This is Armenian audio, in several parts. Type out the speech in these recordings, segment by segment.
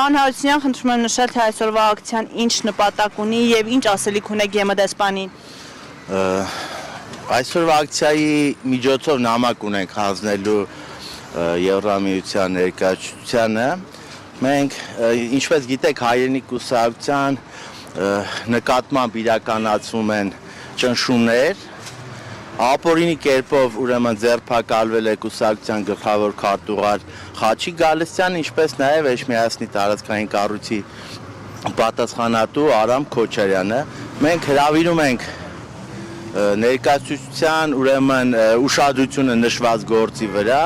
Պարոն Հարությունյան, խնդրում եմ նշել, թե այսօրվա ակցիան ինչ նպատակ ունի եւ ինչ ասելիք ունեք ԵՄ դեսպանին։ Այսօրվա ակցիայի միջոցով նամակ ունենք հանձնելու Եվրամիության ներկայացությանը։ Մենք, ինչպես գիտեք, հայերենի կուսակցության նկատմամբ իրականացվում են ճնշումներ, ապօրինի կերպով ուրեմն ձերբակալվել է կուսակցության գլխավոր քարտուղար Խաչիկ Գալստյանը, ինչպես նաև Էջմիածնի տարածքային կառույցի պատասխանատու Արամ Քոչարյանը։ Մենք հրավիրում ենք ներկայացության ուրեմն ուշադրությունը նշված գործի վրա,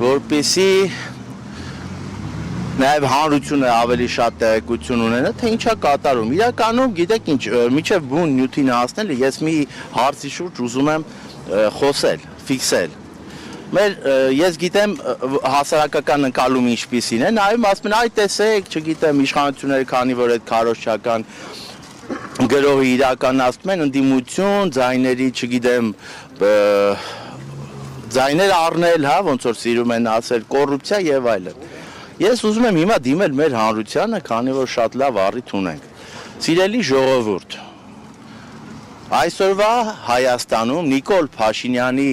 որպեսզի նաև հանրությունը ավելի շատ տեղեկություն ունենա, թե ինչա կատարում։ Իրականում գիտեք ինչ, միջև բուն նյութին հասնել, ես մի հարցի շուրջ ուզում եմ խոսել, ֆիքսել։ Ես գիտեմ հասարակական ընկալումը ինչպիսին է, նաև ասում են, այ տեսեք, չգիտեմ, իշխանությունները քանի որ այդ քարոզչական գրողը իրականացնում են ընդդիմություն, ձայների, չգիտեմ, ձայներ առնել, հա, ոնց որ սիրում են ասել, կոռուպցիա եւ այլն։ Ես ուզում եմ հիմա դիմել մեր հանրությանը, քանի որ շատ լավ առիթ ունենք։ Սիրելի ժողովուրդ, այսօրվա Հայաստանում Նիկոլ Փաշինյանի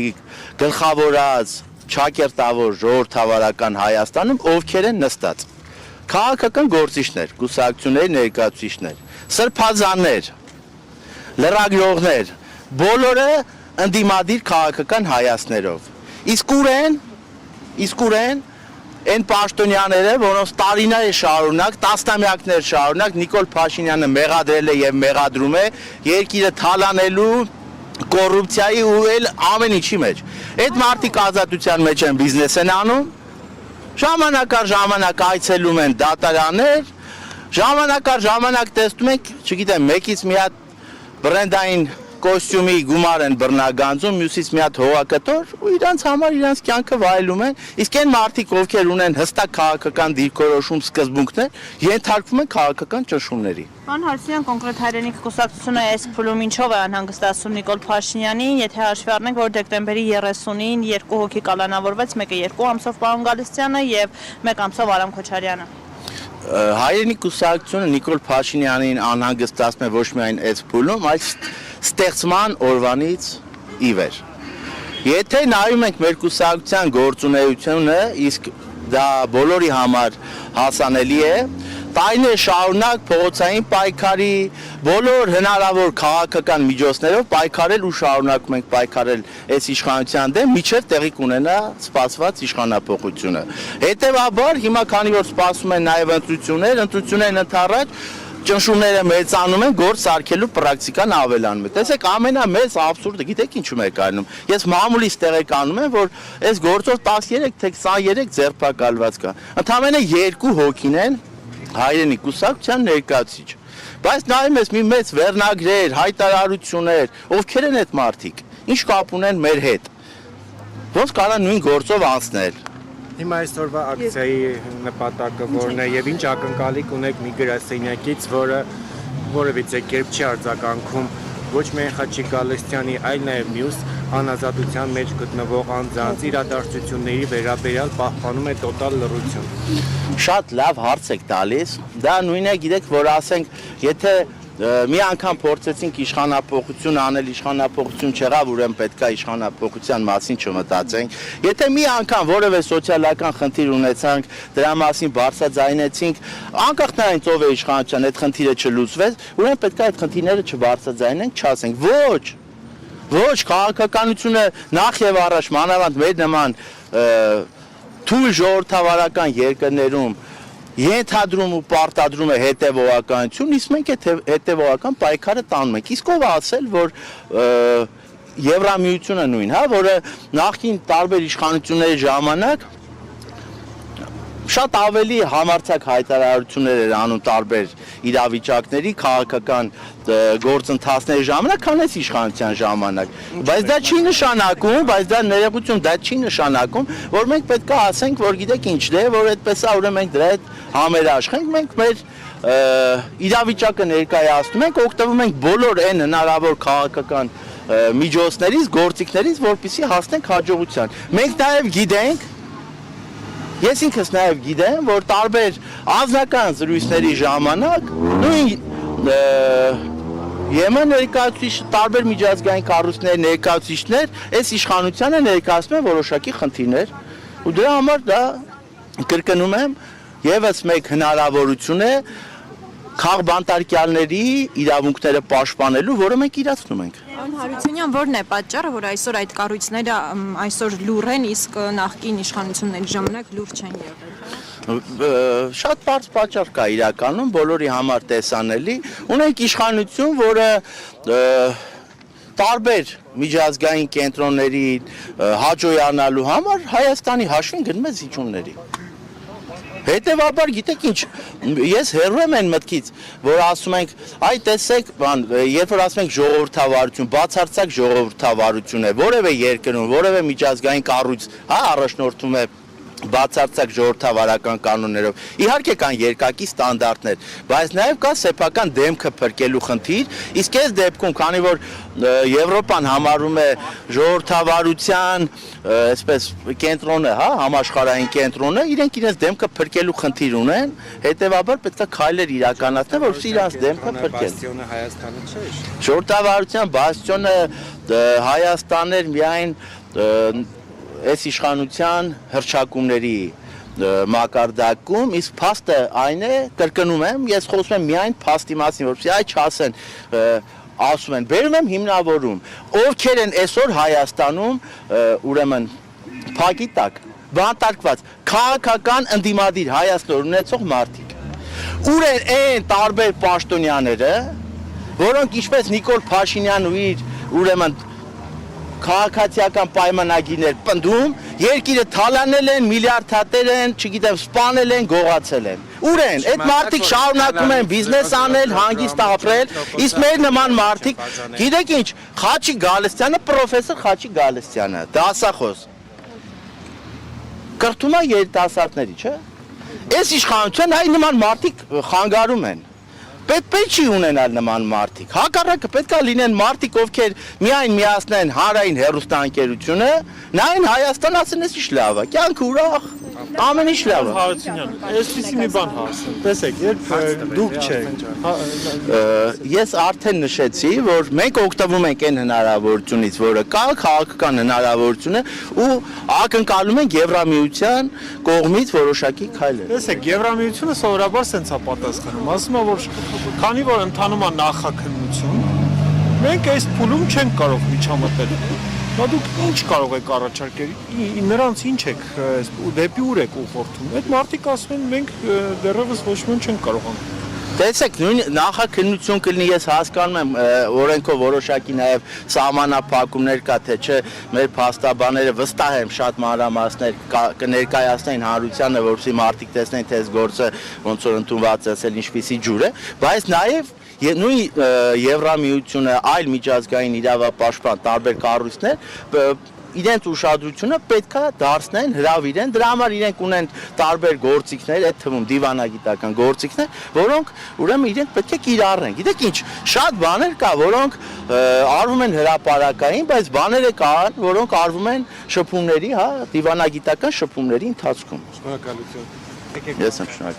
գլխավորած ճակերտավոր ժողովրդավարական Հայաստանում ովքեր են նստած։ Քաղաքական գործիչներ, կուսակցությունների ներկայացուցիչներ, սրբազաններ, լրագրողներ, բոլորը ընդդիմադիր քաղաքական հայացքներով։ Իսկ ուրեն այն պաշտոնյաները, որոնց տարիներ շարունակ, տասնամյակներ շարունակ Նիկոլ Փաշինյանը մեղադրել է եւ մեղադրում է երկիրը թալանելու կոռուպցիայի ու ամեն ինչի մեջ։ Այդ մարդիկ ազատության մեջ են բիզնես են անում, ժամանակ առ ժամանակ այցելում են դատարաններ, ժամանակ առ ժամանակ տեսնում եք, չգիտեմ, մեկից մի հատ բրենդային կոստյումի գումար են բռնագանձում, մյուսից մի հատ հողակտոր ու իրանց համար իրանց կյանքը վայելում են, իսկ այն մարդիկ, ովքեր ունեն հստակ քաղաքական դիրքորոշում սկզբունքներ, ենթարկվում են քաղաքական ճնշումների։ Պարոն Հարությունյան, կոնկրետ հայրենիք կուսակցությունը այս փուլում ինչով է անհանգստացում Նիկոլ Փաշինյանին, եթե հաշվի առնենք, որ դեկտեմբերի 30-ին 2 հոգի կալանավորվեց, մեկը 2 ամսով պարոն Գալստյանը եւ 1 ամսով Արամ Քոչարյանը։ Հայրենիք կուսակցությունը Նիկոլ Փաշինյանին անհանգստացնում է ոչ միայն այս փուլում, այլ ստեղծման օրվանից ի վեր։ Եթե նայում ենք մեր կուսակցության գործունեությունը, իսկ դա բոլորի համար հասանելի է, տարիներ շարունակ փողոցային պայքարի, բոլոր հնարավոր քաղաքական միջոցներով պայքարել ու շարունակում ենք պայքարել այս իշխանության դեմ, մինչև տեղի կունենա սպասված իշխանափոխությունը։ Հետևաբար հիմա քանի որ սպասում են նաև ընտրություններն ընդառաջ, ճնշումները մեծանում են, գործ սարքելու պրակտիկան ավելանում է։ Տեսեք, ամենամեծ աբսուրդը, գիտեք ինչու՞մ է կայանում։ Ես մամուլից տեղեկանում եմ, որ այս գործով 13 թե 23 ձերբակալված կա։ Ընդամենը 2 հոգին են հայրենիք կուսակցության ներկայացուցիչ։ Բայց նայում ես մի մեծ վերնագրեր, հայտարարություններ, ովքեր են այդ մարդիկ, ինչ կապ ունեն մեր հետ։ Ոնց կարա նույն գործով անցնել։ Հիմա այսօրվա ակցիայի նպատակը որն է եւ ինչ ակնկալիք ունեք մի գրասենյակից, որը որևիցե կերպ չի արձագանքում ոչ միայն Խաչիկ Գալստյանի, այլ նաեւ մյուս անազատության մեջ գտնվող անձանց իրադարձությունների վերաբերյալ պահպանում է տոտալ լռություն։ Շատ լավ հարց եք տալիս։ Դա նույնն է, գիտեք, որ ասենք, եթե մի անգամ փորձեցինք իշխանափոխություն անել, իշխանափոխություն չեղավ, ուրեմն պետք է իշխանափոխության մասին չմտածենք։ Եթե մի անգամ որևէ սոցիալական խնդիր ունեցանք, դրա մասին բարձրաձայնեցինք, անկախ նրանից ով է իշխանության, այդ խնդիրը չլուծվեց, ուրեմն պետք է այդ խնդիրները չբարձրաձայնենք, չասենք։ Ոչ, քաղաքականությունը նախ եւ առաջ մանավանդ մեր նման թույլ ժողովրդավարական երկրներում ենթադրում ու պարտադրում է հետևողականություն, իսկ մենք այդ հետևողական պայքարը տանում ենք։ Իսկ ով ասել, որ Եվրամիությունը նույն, հա, որը նախկին տարբեր իշխանությունների ժամանակ շատ ավելի համարձակ հայտարարություններ էր անում տարբեր իրավիճակների քաղաքական գործընթացների ժամանակ, քան այս իշխանության ժամանակ։ Բայց դա չի նշանակում, բայց դա ներողություն, դա չի նշանակում, որ մենք պետք է ասենք, որ գիտեք ինչ դե, որ այդպես է, ուրեմն մենք դրա հետ համերաշխենք, մենք մեր իրավիճակը ներկայացնում ենք, օգտվում ենք բոլոր այն հնարավոր քաղաքական միջոցներից, գործիքներից, որպեսզի հասնենք հաջողության։ Մենք նաև գիտենք, Ես ինքս նաև գիտեմ, որ տարբեր անձնական զրույցների ժամանակ նույն ԵՄ ներկայացուցիչ տարբեր միջազգային կառույցների ներկայացուցիչներ այս իշխանությանը ներկայացնում են որոշակի խնդիրներ ու դրա համար դա կրկնում եմ եւս մեկ հնարավորություն է քաղբանտարկյալների իրավունքները պաշտպանելու, որը մենք իրացնում ենք։ Պարոն Հարությունյան, ո՞րն է պատճառը, որ այսօր այդ կառույցները այսօր լուր են, իսկ նախկին իշխանությունների ժամանակ լուր չեն եղել։ Շատ բարձ պատճառ կա իրականում, բոլորի համար տեսանելի։ Ունենք իշխանություն, որը տարբեր միջազգային կենտրոնների հաջողանալու համար Հայաստանի հաշվին գնում է զիջումների։ Հետևաբար գիտեք ինչ, ես հեռու եմ այն մտքից, որ ասում ենք, այ տեսեք, երբ որ ասում ենք ժողովրդավարություն, բացարձակ ժողովրդավարություն է, որևէ երկրում, որևէ միջազգային կառույց, հա, առաջնորդում է բացարձակ ժողովրդավարական կանոններով։ Իհարկե կան երկակի ստանդարտներ, բայց նաև կա սեփական դեմքը փրկելու խնդիր, իսկ այս դեպքում, քանի որ Եվրոպան համարում է ժողովրդավարության, այսպես կենտրոնը, հա, համաշխարհային կենտրոնը, իրենք իրենց դեմքը փրկելու խնդիր ունեն, հետևաբար պետք է քայլեր իրականացնել, որպեսզի իրենց դեմքը փրկեն։ Բաստիոնը Հայաստանը չէ։ Ժողովրդավարության բաստիոնը Հայաստանն էր միայն այս իշխանության հռչակումների մակարդակում, իսկ փաստը այն է, կրկնում եմ, ես խոսում եմ միայն փաստի մասին, որպեսզի այ չասեն, ասում են, բերում եմ հիմնավորում, ովքեր են այսօր Հայաստանում, ուրեմն փակի տակ, բանտարկված, քաղաքական ընդդիմադիր Հայաստան ունեցող մարդիկ։ Ուր են այն տարբեր պաշտոնյաները, որոնք ինչպես Նիկոլ Փաշինյանն ու իր ուրեմն քաղաքացիական պայմանագիրներ պնդում, երկիրը թալանել են, միլիարդատեր են, չգիտեմ, սպանել են, գողացել են։ Ուր են, այդ մարդիկ շարունակում են բիզնես անել, հանգիստ ապրել, իսկ մեր նման մարդիկ, գիտեք ինչ, Խաչի Գալստյանը, պրոֆեսոր Խաչի Գալստյանը, դասախոս, կրթում է երիտասարդների, չէ՞։ Այս իշխանության այ նման մարդիկ խանգարում են։ Պետք չի ունենալ նման մարդիկ։ Հակառակը պետք է լինեն մարդիկ, ովքեր միայն միացնեն հանրային հեռուստաընկերությունը, նայեն Հայաստան, ասեն, էս ինչ լավ է, կյանքը ուրախ, ամեն ինչ լավ է։ Հարությունյան, այսպեսի մի բան հարցնեմ։ Տեսեք, երբ դուք չեք, ես արդեն նշեցի, որ մենք օգտվում ենք այն հնարավորությունից, որը կա, քաղաքական հնարավորությունը ու ակնկալում ենք Եվրամիության կողմից որոշակի քայլեր։ տեսեք, Եվրամիությունը սովորաբար սենց է պատասխանում, ասում է, որ քանի որ ընթանում է նախաքննություն, մենք այս փուլում չենք կարող միջամտել։ Նա դուք ինչ կարող եք առաջարկել, նրանց ինչ եք, դեպի ուր եք ուղղորդում։ Այդ մարդիկ ասում են, մենք դեռևս ոչ մի չենք կարող անել։ Տեսեք, նույն նախաքննություն կլինի, ես հասկանում եմ, օրենքով որոշակի նաև սահմանափակումներ կա, թե չէ, մեր փաստաբանները վստահ եմ շատ մանրամասներ կներկայացնեն հանրությանը, որպեսզի մարդիկ տեսնեն, թե այս գործը ոնց որ ընդունված է, ինչպիսի ջուր է, բայց նաև նույն Եվրամիությունը, այլ միջազգային իրավապաշտպան տարբեր կառույցներ իրենց ուշադրությունը պետք է դարձնեն, հրավիրեն, դրա համար իրենք ունեն տարբեր գործիքներ, այդ թվում դիվանագիտական գործիքներ, որոնք ուրեմն իրենք պետք է կիրառեն։ Գիտեք ինչ, շատ բաներ կա, որոնք արվում են հրապարակային, բայց բաները կան, որոնք արվում են շփումների, հա, դիվանագիտական շփումների ընթացքում։ Շնորհակալություն։ Ես եմ շնորհակալ։